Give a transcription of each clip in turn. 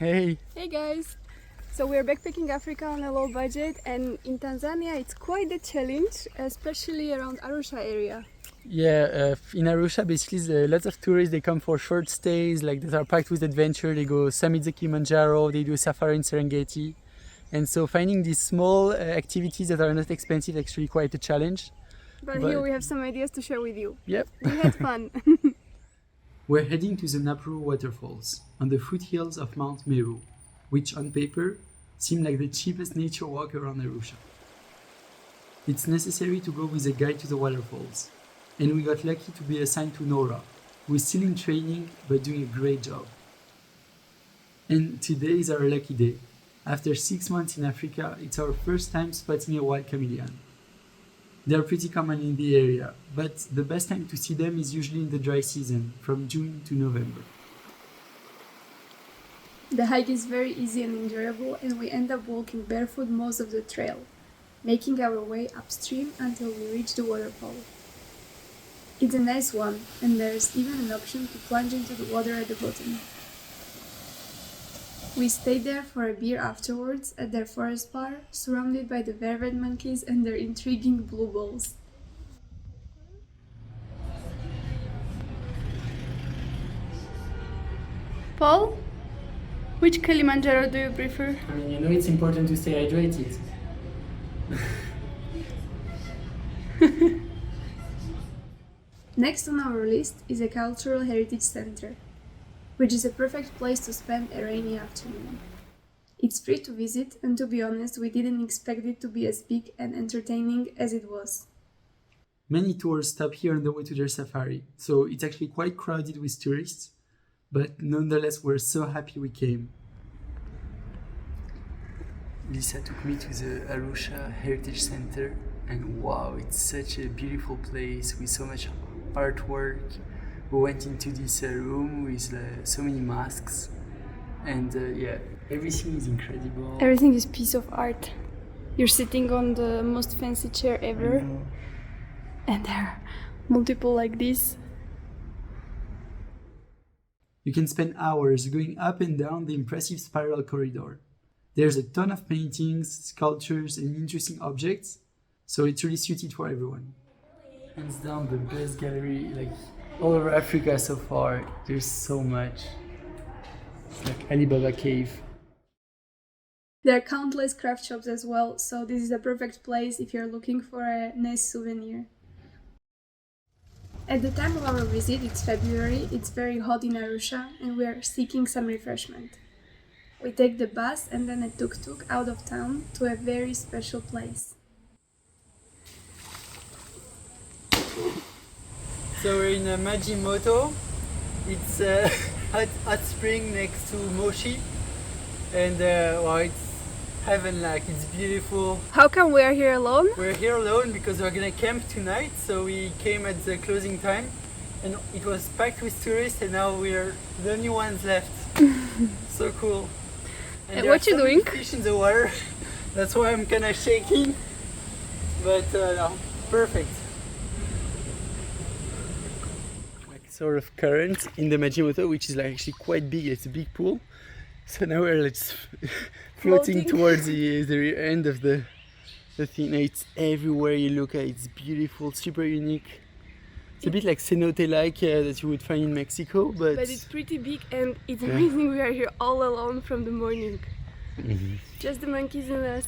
Hey. Hey guys! So we're backpacking Africa on a low budget, and in Tanzania it's quite a challenge, especially around Arusha area. Yeah, in Arusha, basically, lots of tourists, they come for short stays, like that are packed with adventure. They go summit the Kilimanjaro, they do safari in Serengeti. And so finding these small activities that are not expensive is actually quite a challenge. But here we have some ideas to share with you. Yep. We had fun. We're heading to the Napuru Waterfalls on the foothills of Mount Meru, which on paper seem like the cheapest nature walk around Arusha. It's necessary to go with a guide to the waterfalls, and we got lucky to be assigned to Nora, who is still in training but doing a great job. And today is our lucky day. After 6 months in Africa, it's our first time spotting a wild chameleon. They are pretty common in the area, but the best time to see them is usually in the dry season, from June to November. The hike is very easy and enjoyable, and we end up walking barefoot most of the trail, making our way upstream until we reach the waterfall. It's a nice one, and there's even an option to plunge into the water at the bottom. We stayed there for a beer afterwards at their forest bar, surrounded by the vervet monkeys and their intriguing blue balls. Paul, which Kilimanjaro do you prefer? I mean, you know it's important to stay hydrated. Next on our list is a cultural heritage center, which is a perfect place to spend a rainy afternoon. It's free to visit, and to be honest, we didn't expect it to be as big and entertaining as it was. Many tours stop here on the way to their safari, so it's actually quite crowded with tourists, but nonetheless we're so happy we came. Lisa took me to the Arusha Heritage Center, and wow, it's such a beautiful place with so much artwork. We went into this room with so many masks, and yeah, everything is incredible. Everything is piece of art. You're sitting on the most fancy chair ever, and there are multiple like this. You can spend hours going up and down the impressive spiral corridor. There's a ton of paintings, sculptures, and interesting objects, so it's really suited for everyone. Hands down the best gallery, like all over Africa so far. There's so much. It's like Alibaba Cave. There are countless craft shops as well, so this is a perfect place if you're looking for a nice souvenir. At the time of our visit, it's February, it's very hot in Arusha, and we are seeking some refreshment. We take the bus and then a tuk-tuk out of town to a very special place. So we're in Maji Moto. It's a hot spring next to Moshi, and well, it's heaven-like. It's beautiful. How come we are here alone? We're here alone because we're gonna camp tonight. So we came at the closing time, and it was packed with tourists, and now we're the only ones left. So cool. And what you doing? Fish in the water. That's why I'm kind of shaking. But no, perfect. Sort of current in the Majimoto, which is like actually quite big. It's a big pool. So now we're like floating towards the end of the thing. It's everywhere you look at. It's beautiful, super unique. It's a bit like cenote-like that you would find in Mexico, but it's pretty big, and it's amazing. We are here all alone from the morning. Just the monkeys and us.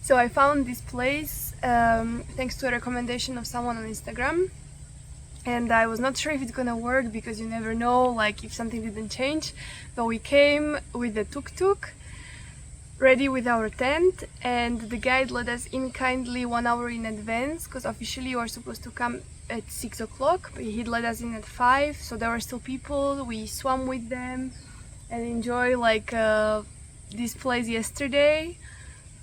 So I found this place thanks to a recommendation of someone on Instagram. And I was not sure if it's gonna work because you never know, like if something didn't change. But we came with the tuk-tuk, ready with our tent, and the guide let us in kindly 1 hour in advance, because officially you are supposed to come at 6 o'clock, but he let us in at 5, so there were still people. We swam with them and enjoy like this place yesterday.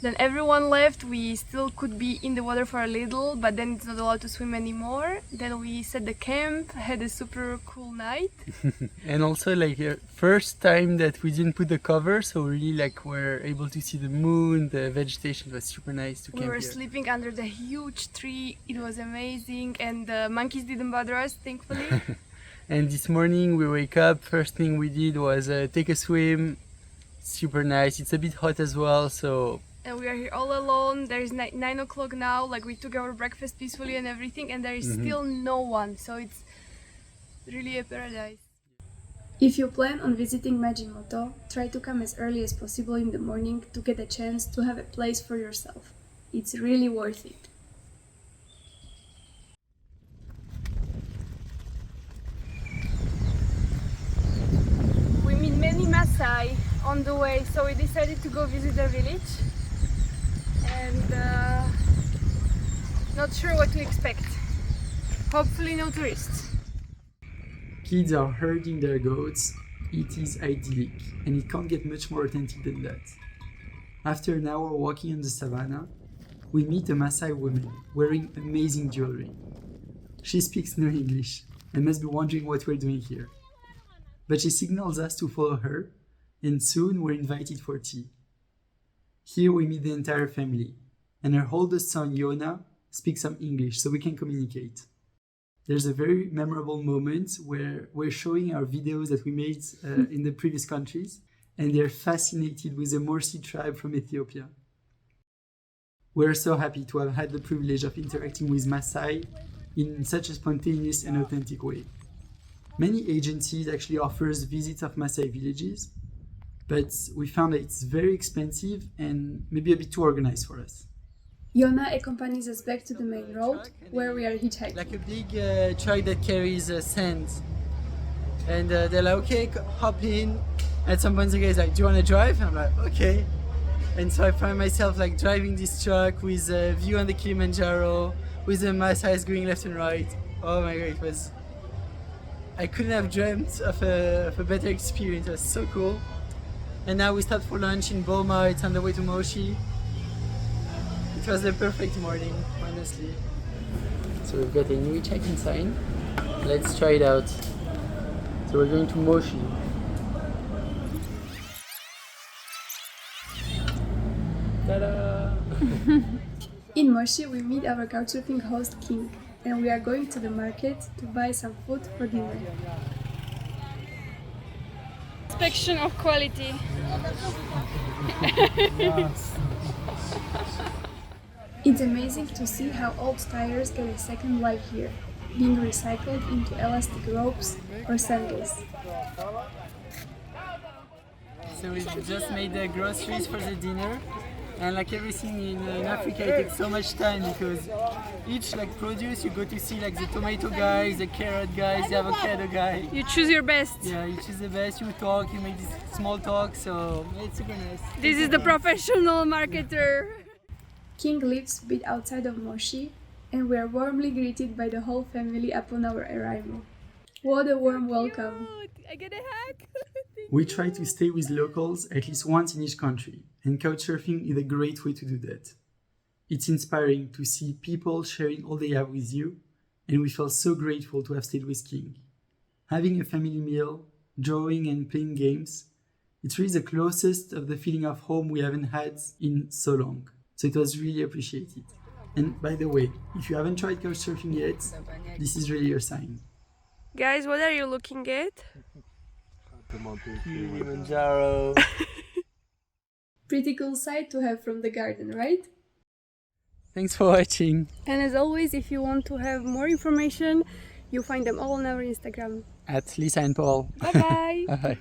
Then everyone left. We still could be in the water for a little, but then it's not allowed to swim anymore. Then we set the camp, had a super cool night. And also like first time that we didn't put the cover, so really like we're able to see the moon, the vegetation. Was super nice to camp here. We were sleeping under the huge tree. It was amazing, and the monkeys didn't bother us, thankfully. And this morning we wake up, first thing we did was take a swim. Super nice. It's a bit hot as well, so... And we are here all alone. There is 9 o'clock now, like we took our breakfast peacefully and everything, and there is still no one, so it's really a paradise. If you plan on visiting Maji Moto, try to come as early as possible in the morning to get a chance to have a place for yourself. It's really worth it. We meet many Maasai on the way, so we decided to go visit their village. And not sure what to expect. Hopefully no tourists. Kids are herding their goats. It is idyllic, and it can't get much more authentic than that. After an hour walking on the savannah, we meet a Maasai woman wearing amazing jewelry. She speaks no English and must be wondering what we're doing here. But she signals us to follow her, and soon we're invited for tea. Here we meet the entire family, and her oldest son Yona speaks some English so we can communicate. There's a very memorable moment where we're showing our videos that we made in the previous countries, and they're fascinated with the Moshi tribe from Ethiopia. We're so happy to have had the privilege of interacting with Maasai in such a spontaneous and authentic way. Many agencies actually offers visits of Maasai villages, but we found that it's very expensive and maybe a bit too organized for us. Yona accompanies us back to the main road, where we are hitchhiking. Like a big truck that carries sand. And they're like, okay, hop in. At some point the guy's like, do you want to drive? I'm like, okay. And so I find myself like driving this truck with a view on the Kilimanjaro, with the Maasai going left and right. Oh my god, it was... I couldn't have dreamt of a better experience. It was so cool. And now we start for lunch in Boma. It's on the way to Moshi. It was the perfect morning, honestly. So we've got a new check-in sign. Let's try it out. So we're going to Moshi. Ta-da! In Moshi, we meet our Couchsurfing host King, and we are going to the market to buy some food for dinner. Inspection of quality. It's amazing to see how old tires get a second life here, being recycled into elastic ropes or sandals. So we've just made the groceries for the dinner, and like everything in Africa, it takes so much time because each like produce you go to see like the tomato guys, the carrot guys, the avocado guy. You choose your best. Yeah, you choose the best. You talk, you make this small talk, so it's super nice. This is the professional marketer. King lives a bit outside of Moshi, and we are warmly greeted by the whole family upon our arrival. What a warm welcome! I get a hug! We try to stay with locals at least once in each country, and Couchsurfing is a great way to do that. It's inspiring to see people sharing all they have with you, and we feel so grateful to have stayed with King. Having a family meal, drawing and playing games, it's really the closest of the feeling of home we haven't had in so long. So it was really appreciated. And by the way, if you haven't tried Couchsurfing yet, this is really your sign. Guys, what are you looking at? Kilimanjaro. Pretty cool sight to have from the garden, right? Thanks for watching. And as always, if you want to have more information, you find them all on our Instagram. At Lisa and Paul. Bye bye! Bye.